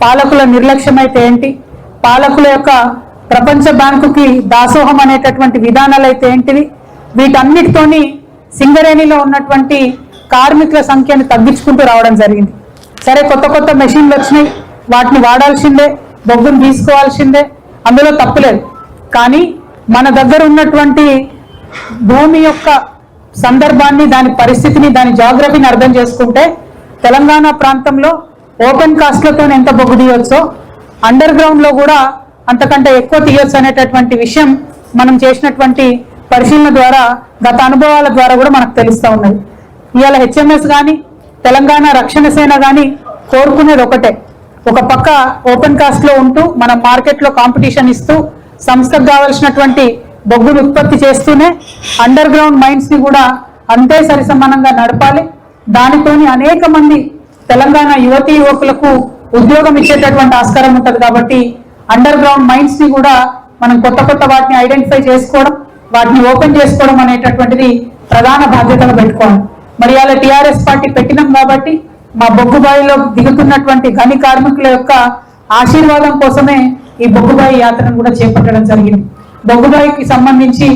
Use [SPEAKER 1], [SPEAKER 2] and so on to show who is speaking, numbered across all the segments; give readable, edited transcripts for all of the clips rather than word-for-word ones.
[SPEAKER 1] పాలకుల నిర్లక్ష్యం అయితే ఏంటి, పాలకుల యొక్క ప్రపంచ బ్యాంకుకి దాసోహం అనేటటువంటి విధానాలు అయితే ఏంటివి, వీటన్నిటితోని సింగరేణిలో ఉన్నటువంటి కార్మికుల సంఖ్యను తగ్గించుకుంటూ రావడం జరిగింది. సరే, కొత్త కొత్త మెషిన్లు వచ్చినాయి, వాటిని వాడాల్సిందే, బొగ్గును తీసుకోవాల్సిందే, అందులో తప్పులేదు. కానీ మన దగ్గర ఉన్నటువంటి భూమి యొక్క సందర్భాన్ని, దాని పరిస్థితిని, దాని జాగ్రఫీని అర్థం చేసుకుంటే తెలంగాణ ప్రాంతంలో ఓపెన్ కాస్ట్లతో ఎంత బొగ్గు తీయొచ్చో అండర్ గ్రౌండ్లో కూడా అంతకంటే ఎక్కువ తీయొచ్చు అనేటటువంటి విషయం మనం చేసినటువంటి పరిశీలన ద్వారా, గత అనుభవాల ద్వారా కూడా మనకు తెలుస్తూ ఉన్నది. ఇవాళ హెచ్ఎంఎస్ కానీ తెలంగాణ రక్షణ సేన కానీ కోరుకునేది ఒకటే, ఒక పక్క ఓపెన్ కాస్ట్లో ఉంటూ మనం మార్కెట్లో కాంపిటీషన్ ఇస్తూ సంస్థకు కావాల్సినటువంటి బొగ్గును ఉత్పత్తి చేస్తూనే అండర్ గ్రౌండ్ మైన్స్ని కూడా అంతే సరిసమానంగా నడపాలి. దానితోని అనేక మంది తెలంగాణ యువతీ యువకులకు ఉద్యోగం ఇచ్చేటటువంటి ఆస్కారం ఉంటుంది. కాబట్టి అండర్ గ్రౌండ్ మైన్స్ని కూడా మనం కొత్త కొత్త వాటిని ఐడెంటిఫై చేసుకోవడం, వాటిని ఓపెన్ చేసుకోవడం అనేటటువంటిది ప్రధాన బాధ్యతగా పెట్టుకోవాలి. మరి అలా టీఆర్ఎస్ పార్టీ పెట్టినాం కాబట్టి మా బొగ్గుబాయిలో దిగుతున్నటువంటి గని కార్మికుల యొక్క ఆశీర్వాదం కోసమే ఈ బొగ్గుబాయి యాత్రను కూడా చేపట్టడం జరిగింది. బొగ్గుబాయికి సంబంధించి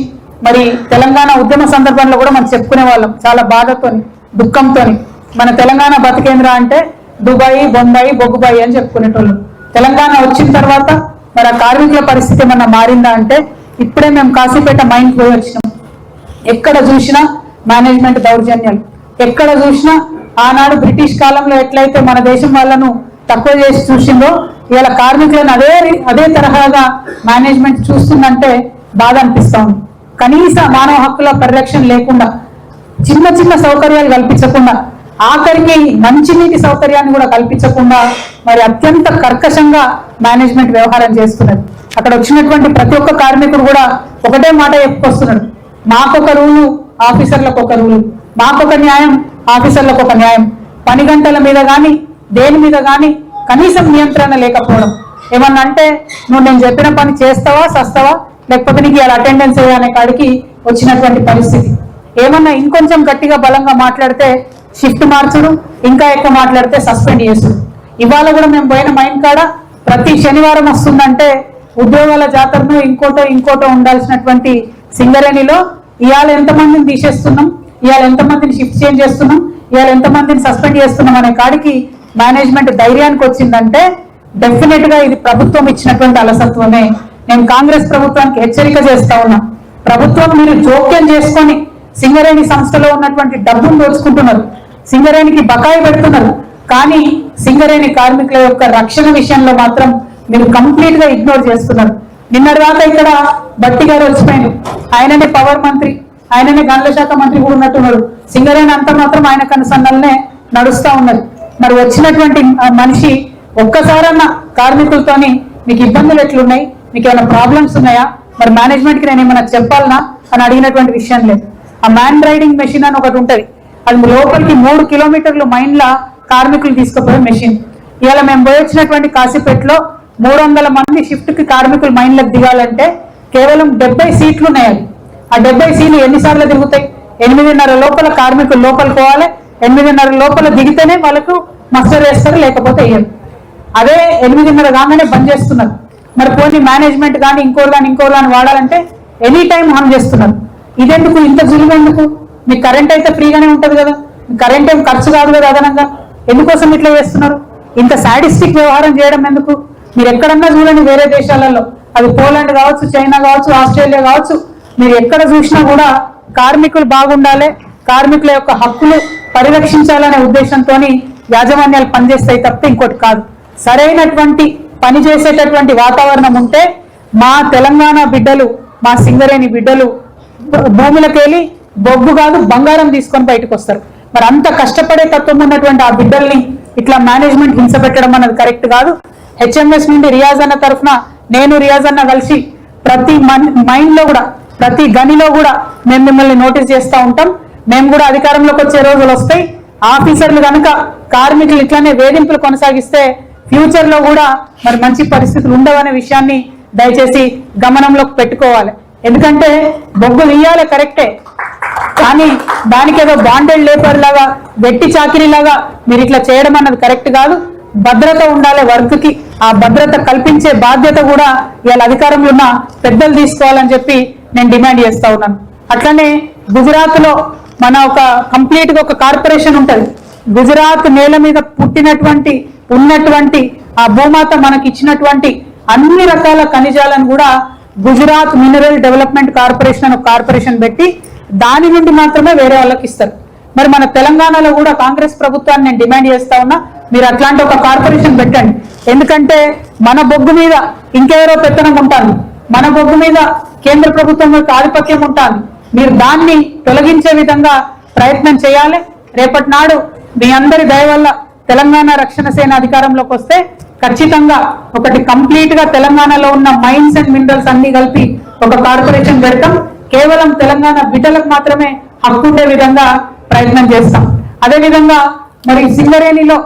[SPEAKER 1] మరి తెలంగాణ ఉద్యమ సందర్భంలో కూడా మనం చెప్పుకునే వాళ్ళం చాలా బాధతోని, దుఃఖంతోని. మన తెలంగాణ బతికేంద్ర అంటే దుబాయి, బొంబాయి, బొగ్గుబాయి అని చెప్పుకునేటోళ్ళు. తెలంగాణ వచ్చిన తర్వాత మరి ఆ కార్మికుల పరిస్థితి ఏమన్నా మారిందా అంటే ఇప్పుడే మేము కాశీపేట మైన్కి పోయి వచ్చినాం. ఎక్కడ చూసినా మేనేజ్మెంట్ దౌర్జన్యాలు, ఎక్కడ చూసినా ఆనాడు బ్రిటిష్ కాలంలో ఎట్లయితే మన దేశం వాళ్ళను తక్కువ చేసి చూసిందో ఇవాళ కార్మికులను అదే తరహాగా మేనేజ్మెంట్ చూస్తుందంటే బాధ అనిపిస్తా ఉంది. కనీస మానవ హక్కుల పరిరక్షణ లేకుండా, చిన్న చిన్న సౌకర్యాలు కల్పించకుండా, ఆఖరికి మంచినీటి సౌకర్యాన్ని కూడా కల్పించకుండా మరి అత్యంత కర్కశంగా మేనేజ్మెంట్ వ్యవహారం చేస్తున్నది. అక్కడ వచ్చినటువంటి ప్రతి ఒక్క కార్మికుడు కూడా ఒకటే మాట చెప్పుకొస్తున్నాడు, మాకొక రూలు, ఆఫీసర్లకు ఒక రూలు, మాకొక న్యాయం, ఆఫీసర్లకు ఒక న్యాయం. పని గంటల మీద కానీ దేని మీద కానీ కనీసం నియంత్రణ లేకపోవడం. ఏమన్నా అంటే నువ్వు నేను చెప్పిన పని చేస్తావా సస్తావా, లేకపోతే నీకు ఇలా అటెండెన్స్ అనే కాడికి వచ్చినటువంటి పరిస్థితి. ఏమన్నా ఇంకొంచెం గట్టిగా బలంగా మాట్లాడితే షిఫ్ట్ మార్చుడు, ఇంకా ఎక్కువ మాట్లాడితే సస్పెండ్ చేసుడు. ఇవాళ కూడా మేము పోయిన మైన్ కాడ ప్రతి శనివారం వస్తుందంటే ఉద్యోగాల జాతరను ఇంకోటో ఉండాల్సినటువంటి సింగరేణిలో ఇవాళ ఎంతమందిని తీసేస్తున్నాం, ఇవాళ ఎంతమందిని షిఫ్ట్ చేంజ్ చేస్తున్నాం, ఇవాళ ఎంతమందిని సస్పెండ్ చేస్తున్నాం అనే కాడికి మేనేజ్మెంట్ ధైర్యానికి వచ్చిందంటే డెఫినెట్ గా ఇది ప్రభుత్వం ఇచ్చినటువంటి అలసత్వమే. నేను కాంగ్రెస్ ప్రభుత్వానికి హెచ్చరిక చేస్తా ఉన్నా, ప్రభుత్వం మీరు జోక్యం చేసుకొని సింగరేణి సంస్థలో ఉన్నటువంటి డబ్బును దోచుకుంటున్నారు, సింగరేణికి బకాయి పెడుతున్నారు, కానీ సింగరేణి కార్మికుల యొక్క రక్షణ విషయంలో మాత్రం మీరు కంప్లీట్ గా ఇగ్నోర్ చేస్తున్నారు. నిన్నటి దాకా ఇక్కడ బట్టి గారు వచ్చిపోయింది, ఆయననే పవర్ మంత్రి, ఆయననే గనుల శాఖ మంత్రి కూడా ఉన్నట్టున్నారు. సింగరేణి అంతా మాత్రం ఆయన కనుసన్నలనే నడుస్తా ఉన్నది. మరి వచ్చినటువంటి మనిషి ఒక్కసారన్నా కార్మికులతోని మీకు ఇబ్బందులు ఎట్లున్నాయి, మీకు ఏమైనా ప్రాబ్లమ్స్ ఉన్నాయా, మరి మేనేజ్మెంట్కి నేను ఏమైనా చెప్పాలనా అని అడిగినటువంటి విషయం లేదు. ఆ మ్యాన్ రైడింగ్ మెషిన్ అని ఒకటి ఉంటుంది, అది లోపలికి 3 కిలోమీటర్లు మైన్ల కార్మికులు తీసుకుపోయే మెషిన్. ఇవాళ మేము పోయి వచ్చినటువంటి కాశీపేటలో 300 మంది షిఫ్ట్కి కార్మికులు మైన్లకు దిగాలంటే కేవలం 70 సీట్లు ఉన్నాయి. ఆ 70 సీట్లు ఎన్నిసార్లు దిగుతాయి? 8:30 లోపల కార్మికులు లోపలికి పోవాలి, 8:30 లోపల దిగితేనే వాళ్ళకు మస్టర్ వేస్తారు, లేకపోతే వేయరు. అదే 8:30 కాగానే బంద్ చేస్తున్నారు. మరి పోనీ మేనేజ్మెంట్ కానీ ఇంకోరు వాడాలంటే ఎనీ టైం ఆన్ చేస్తున్నారు. ఇదెందుకు, ఇంత జులుము ఎందుకు? మీకు కరెంట్ అయితే ఫ్రీగానే ఉంటుంది కదా, కరెంట్ ఏం ఖర్చు కాదు కదా అదనంగా, ఎందుకోసం ఇట్లా చేస్తున్నారు? ఇంత సాడిస్టిక్ వ్యవహారం చేయడం ఎందుకు? మీరు ఎక్కడన్నా చూడండి, వేరే దేశాలలో, అది పోలాండ్ కావచ్చు, చైనా కావచ్చు, ఆస్ట్రేలియా కావచ్చు, మీరు ఎక్కడ చూసినా కూడా కార్మికులు బాగుండాలి, కార్మికుల యొక్క హక్కులు పరిరక్షించాలనే ఉద్దేశంతో యాజమాన్యాలు పనిచేస్తాయి తప్పితే ఇంకోటి కాదు. సరైనటువంటి పని చేసేటటువంటి వాతావరణం ఉంటే మా తెలంగాణ బిడ్డలు, మా సింగరేణి బిడ్డలు భూములకెళ్ళి బొగ్గు కాదు బంగారం తీసుకొని బయటకు వస్తారు. మరి అంత కష్టపడే తత్వం ఉన్నటువంటి ఆ బిడ్డల్ని ఇట్లా మేనేజ్మెంట్ హింస పెట్టడం అన్నది కరెక్ట్ కాదు. హెచ్ఎంఎస్ నుండి రియాజ్ అన్న తరఫున నేను రియాజ్ అన్న కలిసి ప్రతి మైన్ లో కూడా, ప్రతి గనిలో కూడా మేము మిమ్మల్ని నోటీస్ చేస్తూ ఉంటాం. మేము కూడా అధికారంలోకి వచ్చే రోజులు వస్తాయి. ఆఫీసర్లు కనుక కార్మికులు ఇట్లానే వేధింపులు కొనసాగిస్తే ఫ్యూచర్ లో కూడా మరి మంచి పరిస్థితులు ఉండవనే విషయాన్ని దయచేసి గమనంలోకి పెట్టుకోవాలి. ఎందుకంటే బొగ్గు తీయాలి కరెక్టే, కానీ దానికి ఏదో బాండెడ్ లేబర్ లాగా, వెట్టి చాకిరీ లాగా మీరు ఇట్లా చేయడం అన్నది కరెక్ట్ కాదు. భద్రత ఉండాలి వర్క్కి, ఆ భద్రత కల్పించే బాధ్యత కూడా ఇవాళ అధికారంలో ఉన్న పెద్దలు తీసుకోవాలని చెప్పి నేను డిమాండ్ చేస్తా ఉన్నాను. అట్లనే గుజరాత్ లో మన ఒక కంప్లీట్ గా ఒక కార్పొరేషన్ ఉంటుంది. గుజరాత్ నేల మీద పుట్టినటువంటి ఉన్నటువంటి ఆ భూమాత మనకి ఇచ్చినటువంటి అన్ని రకాల ఖనిజాలను కూడా గుజరాత్ మినరల్ డెవలప్మెంట్ కార్పొరేషన్ అని ఒక కార్పొరేషన్ పెట్టి దాని నుండి మాత్రమే వేరే వాళ్ళకి ఇస్తారు. మరి మన తెలంగాణలో కూడా కాంగ్రెస్ ప్రభుత్వాన్ని నేను డిమాండ్ చేస్తా ఉన్నా, మీరు అట్లాంటి ఒక కార్పొరేషన్ పెట్టండి. ఎందుకంటే మన బొగ్గు మీద ఇంకెవరో పెత్తనం ఉంటాను, మన బొగ్గు మీద కేంద్ర ప్రభుత్వం యొక్క ఆధిపత్యం ఉంటాను. మీరు దాన్ని తొలగించే విధంగా ప్రయత్నం చేయాలి. రేపటి నాడు మీ అందరి దయ వల్ల తెలంగాణ రక్షణ సేన అధికారంలోకి వస్తే ఖచ్చితంగా ఒకటి కంప్లీట్ గా తెలంగాణలో ఉన్న మైన్స్ అండ్ మినరల్స్ అన్ని కలిపి ఒక కార్పొరేషన్ పెడతాం. కేవలం తెలంగాణ బిడ్డలకు మాత్రమే హక్కు ఉండే విధంగా ప్రయత్నం చేస్తాం. అదే విధంగా మరి సింగరేణిలో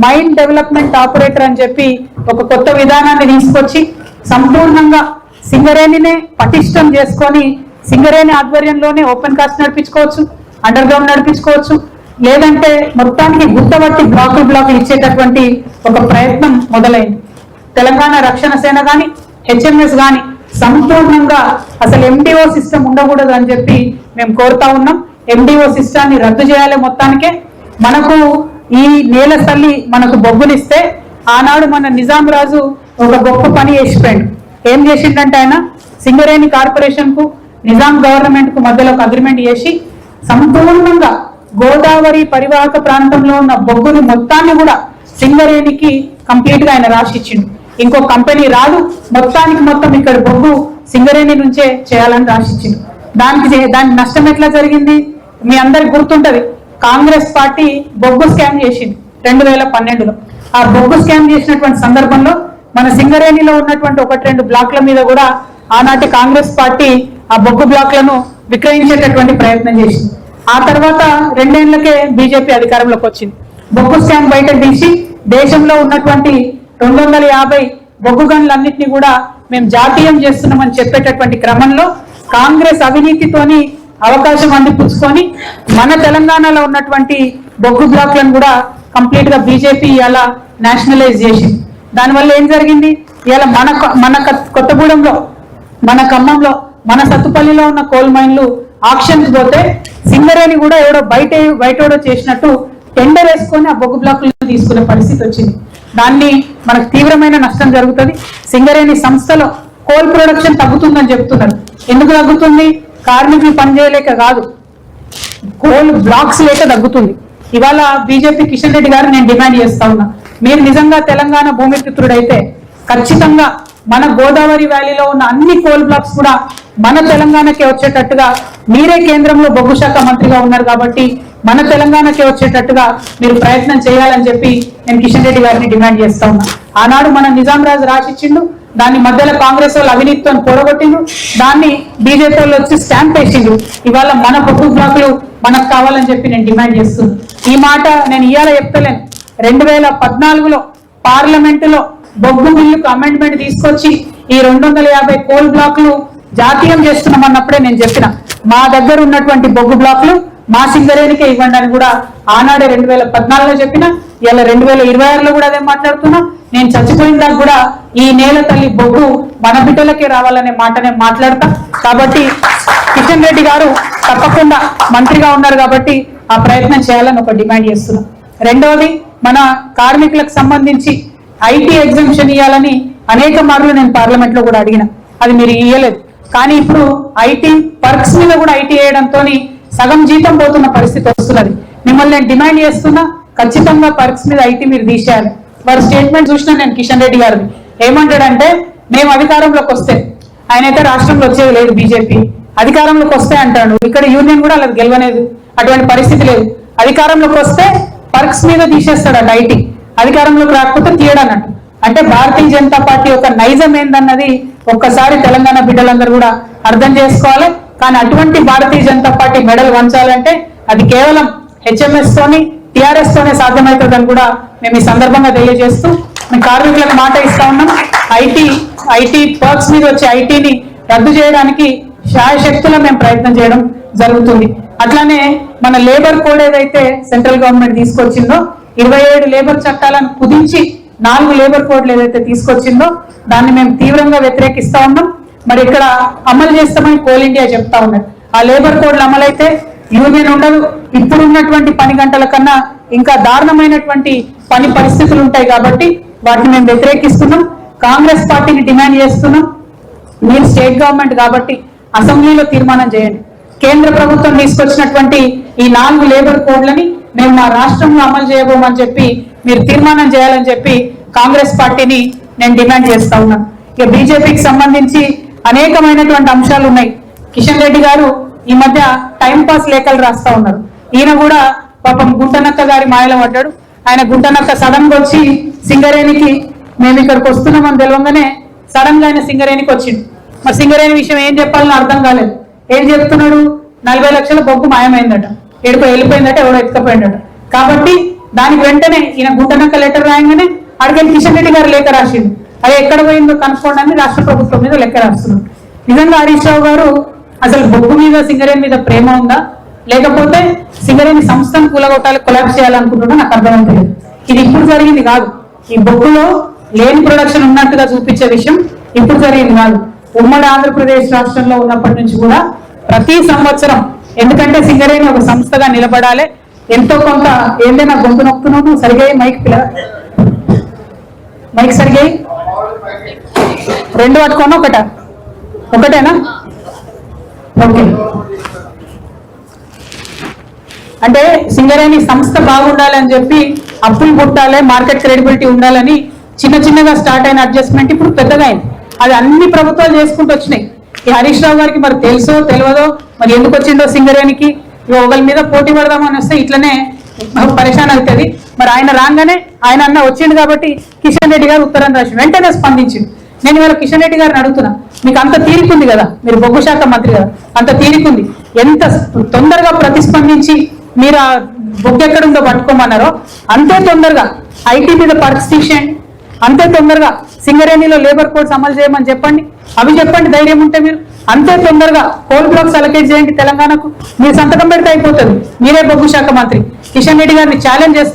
[SPEAKER 1] మైన్ డెవలప్మెంట్ ఆపరేటర్ అని చెప్పి ఒక కొత్త విధానాన్ని తీసుకొచ్చి సంపూర్ణంగా సింగరేణినే పటిష్టం చేసుకొని సింగరేణి ఆధ్వర్యంలోనే ఓపెన్ కాస్ట్ నడిపించుకోవచ్చు, అండర్ గ్రౌండ్ నడిపించుకోవచ్చు, లేదంటే మొత్తానికి గుత్తబట్టి బ్లాకులు ఇచ్చేటటువంటి ఒక ప్రయత్నం మొదలైంది. తెలంగాణ రక్షణ సేన కానీ హెచ్ఎంఎస్ కానీ సంపూర్ణంగా అసలు ఎండిఓ సిస్టమ్ ఉండకూడదు అని చెప్పి మేము కోరుతా ఉన్నాం. ఎండిఓ సిస్టాన్ని రద్దు చేయాలి. మొత్తానికే మనకు ఈ నేల తల్లి మనకు బొగ్గునిస్తే ఆనాడు మన నిజాం రాజు ఒక గొప్ప పని చేసిపోయాడు. ఏం చేసిండంటే ఆయన సింగరేణి కార్పొరేషన్ కు నిజాం గవర్నమెంట్ కు మధ్యలో ఒక అగ్రిమెంట్ చేసి సంపూర్ణంగా గోదావరి పరివాహక ప్రాంతంలో ఉన్న బొగ్గుని మొత్తాన్ని కూడా సింగరేణికి కంప్లీట్ గా ఆయన రాసిచ్చిండు. ఇంకో కంపెనీ రాదు, మొత్తానికి మొత్తం ఇక్కడ బొగ్గు సింగరేణి నుంచే చేయాలని రాసిచ్చిండు. దానికి నష్టం ఎట్లా జరిగింది మీ అందరికి గుర్తుంటది. కాంగ్రెస్ పార్టీ బొగ్గు స్కామ్ చేసింది 2012లో. ఆ బొగ్గు స్కామ్ చేసినటువంటి సందర్భంలో మన సింగరేణిలో ఉన్నటువంటి 1-2 బ్లాక్ల మీద కూడా ఆనాటి కాంగ్రెస్ పార్టీ ఆ బొగ్గు బ్లాక్లను విక్రయించేటటువంటి ప్రయత్నం చేసింది. ఆ తర్వాత 2 ఏళ్లకే బీజేపీ అధికారంలోకి వచ్చింది. బొగ్గు స్కామ్ బయటకు తీసి దేశంలో ఉన్నటువంటి 250 బొగ్గు గనులన్నింటినీ కూడా మేము జాతీయం చేస్తున్నామని చెప్పేటటువంటి క్రమంలో కాంగ్రెస్ అవినీతితోని అవకాశం అందిపుచ్చుకొని మన తెలంగాణలో ఉన్నటువంటి బొగ్గు బ్లాక్లను కూడా కంప్లీట్ గా బీజేపీ ఇలా నేషనలైజ్ చేసింది. దానివల్ల ఏం జరిగింది, ఇలా మన కొత్తగూడెంలో, మన ఖమ్మంలో, మన సత్తుపల్లిలో ఉన్న కోల్ మైన్లు ఆక్షన్స్ పోతే సింగరేణి కూడా ఎవడో బయటోడో చేసినట్టు టెండర్ వేసుకొని ఆ బొగ్గు బ్లాకులను తీసుకునే పరిస్థితి వచ్చింది. దాన్ని మనకు తీవ్రమైన నష్టం జరుగుతుంది. సింగరేణి సంస్థలో కోల్ ప్రొడక్షన్ తగ్గుతుందని చెప్తున్నారు. ఎందుకు తగ్గుతుంది? కార్మికులు పనిచేయలేక కాదు, కోల్ బ్లాక్స్ లేక తగ్గుతుంది. ఇవాళ బీజేపీ కిషన్ రెడ్డి గారు నేను డిమాండ్ చేస్తా ఉన్నా, మీరు నిజంగా తెలంగాణ భూమిపుత్రుడైతే ఖచ్చితంగా మన గోదావరి వ్యాలీలో ఉన్న అన్ని కోల్ బ్లాక్స్ కూడా మన తెలంగాణకే వచ్చేటట్టుగా, మీరే కేంద్రంలో బొగ్గు శాఖ మంత్రిగా ఉన్నారు కాబట్టి మన తెలంగాణకే వచ్చేటట్టుగా మీరు ప్రయత్నం చేయాలని చెప్పి నేను కిషన్ రెడ్డి గారిని డిమాండ్ చేస్తా ఉన్నా. ఆనాడు మన నిజాం రాజు రాసిచ్చిండు, దాన్ని మధ్యలో కాంగ్రెస్ వాళ్ళు అవినీతితో పొడగొట్టిండు, దాన్ని బీజేపీ వాళ్ళు వచ్చి స్టాంప్ వేసిండు. ఇవాళ మన బొగ్గు బ్లాకులు మనకు కావాలని చెప్పి నేను డిమాండ్ చేస్తున్నాను. ఈ మాట నేను ఇవాళ చెప్తలేను. 2014లో పార్లమెంటులో బొగ్గు బిల్లుకు అమెండ్మెంట్ తీసుకొచ్చి ఈ 250 కోల్ బ్లాకులు జాతీయం చేస్తున్నామన్నప్పుడే నేను చెప్పిన, మా దగ్గర ఉన్నటువంటి బొగ్గు బ్లాకులు మా సింగరేణికే ఇవ్వండి అని కూడా ఆనాడే 2014లో చెప్పిన. ఇలా 2026లో కూడా అదే మాట్లాడుతున్నా. నేను చచ్చిపోయిన దాకా కూడా ఈ నేల తల్లి బొగ్గు మన బిడ్డలకే రావాలనే మాట నేను మాట్లాడతా. కాబట్టి కిషన్ రెడ్డి గారు తప్పకుండా మంత్రిగా ఉన్నారు కాబట్టి ఆ ప్రయత్నం చేయాలని ఒక డిమాండ్ చేస్తున్నా. రెండవది, మన కార్మికులకు సంబంధించి ఐటీ ఎగ్జామ్షన్ ఇవ్వాలని అనేక మార్లు నేను పార్లమెంట్ లో కూడా అడిగిన, అది మీరు ఇవ్వలేదు. కానీ ఇప్పుడు ఐటీ పర్క్స్ మీద కూడా ఐటీ వేయడంతో సగం జీతం పోతున్న పరిస్థితి వస్తున్నది. మిమ్మల్ని నేను డిమాండ్ చేస్తున్నా, ఖచ్చితంగా పర్క్స్ మీద ఐటీ మీరు తీసేయాలి. వారి స్టేట్మెంట్ చూసినా నేను కిషన్ రెడ్డి గారిని ఏమంటాడంటే, మేము అధికారంలోకి వస్తే, ఆయన అయితే రాష్ట్రంలో వచ్చేది లేదు, బీజేపీ అధికారంలోకి వస్తే అంటాడు. ఇక్కడ యూనియన్ కూడా అలా గెలవలేదు, అటువంటి పరిస్థితి లేదు. అధికారంలోకి వస్తే పర్క్స్ మీద తీసేస్తాడట ఐటీ, అధికారంలోకి రాకపోతే తీయడన్నట్టు. అంటే భారతీయ జనతా పార్టీ యొక్క నైజం ఏందన్నది ఒక్కసారి తెలంగాణ బిడ్డలందరూ కూడా అర్థం చేసుకోవాలి. కానీ అటువంటి భారతీయ జనతా పార్టీ మెడల్ వంచాలంటే అది కేవలం హెచ్ఎంఎస్ తోని టిఆర్ఎస్ తోనే సాధ్యమవుతుందని కూడా మేము ఈ సందర్భంగా తెలియజేస్తూ మేము కార్మికులకు మాట ఇస్తా ఉన్నాం. ఐటీ పర్క్స్ మీద వచ్చే ఐటీని రద్దు చేయడానికి శాయశక్తుల మేము ప్రయత్నం చేయడం జరుగుతుంది. అట్లానే మన లేబర్ కోడ్ ఏదైతే సెంట్రల్ గవర్నమెంట్ తీసుకొచ్చిందో 27 లేబర్ చట్టాలను కుదించి 4 లేబర్ కోడ్లు ఏదైతే తీసుకొచ్చిందో దాన్ని మేము తీవ్రంగా వ్యతిరేకిస్తా ఉన్నాం. మరి ఇక్కడ అమలు చేస్తామని కోల్ ఇండియా చెప్తా ఉన్నారు. ఆ లేబర్ కోడ్లు అమలైతే యూనియన్ ఉండదు. ఇప్పుడు ఉన్నటువంటి పని గంటల కన్నా ఇంకా దారుణమైనటువంటి పని పరిస్థితులు ఉంటాయి కాబట్టి వాటిని మేము వ్యతిరేకిస్తున్నాం. కాంగ్రెస్ పార్టీని డిమాండ్ చేస్తున్నాం, మీరు స్టేట్ గవర్నమెంట్ కాబట్టి అసెంబ్లీలో తీర్మానం చేయండి. కేంద్ర ప్రభుత్వం తీసుకొచ్చినటువంటి ఈ 4 లేబర్ కోడ్లని మేము మా రాష్ట్రంలో అమలు చేయబోమని చెప్పి మీరు తీర్మానం చేయాలని చెప్పి కాంగ్రెస్ పార్టీని నేను డిమాండ్ చేస్తా ఉన్నాను. ఇక బీజేపీకి సంబంధించి అనేకమైనటువంటి అంశాలు ఉన్నాయి. కిషన్ రెడ్డి గారు ఈ మధ్య టైంపాస్ లేఖలు రాస్తా ఉన్నారు. ఈయన కూడా పాపం గుంటనక్క గారి మాయలో పడ్డాడు. ఆయన గుంటనక్క సడన్ గా వచ్చి సింగరేణికి మేము ఇక్కడికి వస్తున్నామని తెలియగానే సడన్ గా ఆయన సింగరేణికి వచ్చిండు. మరి సింగరేణి విషయం ఏం చెప్పాలని అర్థం కాలేదు. ఏం చెప్తున్నాడు? 40 లక్షల బొగ్గు మాయమైందట, ఎడుకో వెళ్ళిపోయిందట, ఎవడో ఎత్తుకపోయిందట. కాబట్టి దానికి వెంటనే ఈయన గుంటనక్క లెటర్ రాయంగానే అడిగిన కిషన్ రెడ్డి గారు లేఖ రాసిండు. అది ఎక్కడ పోయిందో కనుక్కోండి అని రాష్ట్ర ప్రభుత్వం మీద లెక్క రాస్తున్నారు. నిజంగా హరీష్ రావు గారు అసలు బొగ్గు మీద సింగరేణి మీద ప్రేమ ఉందా, లేకపోతే సింగరేణి సంస్థను కూలగొట్టాలి, కొలాప్స్ చేయాలనుకుంటున్నా నాకు అర్థమవుతుంది. ఇది ఇప్పుడు జరిగింది కాదు. ఈ బొగ్గులో లేని ప్రొడక్షన్ ఉన్నట్టుగా చూపించే విషయం ఇప్పుడు జరిగింది కాదు. ఉమ్మడి ఆంధ్రప్రదేశ్ రాష్ట్రంలో ఉన్నప్పటి నుంచి కూడా ప్రతి సంవత్సరం, ఎందుకంటే సింగరేణి ఒక సంస్థగా నిలబడాలి, ఎంతో కొంత ఏందైనా గొంతు నొక్కుతున్నాను. సరిగా మైక్ సరిగా 2 పట్టుకోను ఒకటేనా? ఓకే. అంటే సింగరేణి సంస్థ బాగుండాలి అని చెప్పి అప్పులు పుట్టాలి, మార్కెట్ క్రెడిబిలిటీ ఉండాలని చిన్నగా స్టార్ట్ అయిన అడ్జస్ట్మెంట్ ఇప్పుడు పెద్దగా అయింది. అది అన్ని ప్రభుత్వాలు చేసుకుంటూ వచ్చినాయి. ఈ హరీష్ రావు గారికి మరి తెలుసో తెలియదో మరి ఎందుకు వచ్చిందో సింగరేణికి ఒకరి మీద పోటీ పడదామని వస్తే ఇట్లనే పరేషాన్ అవుతుంది. మరి ఆయన రాగానే ఆయన అన్న వచ్చిండు కాబట్టి కిషన్ రెడ్డి గారు ఉత్తరం రాసి వెంటనే స్పందించింది. నేను ఇవాళ కిషన్ రెడ్డి గారిని అడుగుతున్నా, మీకు అంత తీరికుంది కదా, మీరు బొగ్గు శాఖ మంత్రి కదా, అంత తీరికుంది, ఎంత తొందరగా ప్రతిస్పందించి మీరు ఆ బొగ్గు ఎక్కడుందో పట్టుకోమన్నారో అంతే తొందరగా ఐటీ మీద పర్క్స్ తీసేయండి, అంతే తొందరగా సింగరేణిలో లేబర్ కోడ్స్ అమలు చేయమని చెప్పండి. అవి చెప్పండి, ధైర్యం ఉంటే మీరు అంతే తొందరగా కోల్ బ్లాక్స్ అలకేట్ చేయండి తెలంగాణకు. మీరు సంతకం పెడితే అయిపోతుంది. మీరే బొగ్గు శాఖ మంత్రి. కిషన్ రెడ్డి గారిని ఛాలెంజ్ చేస్తా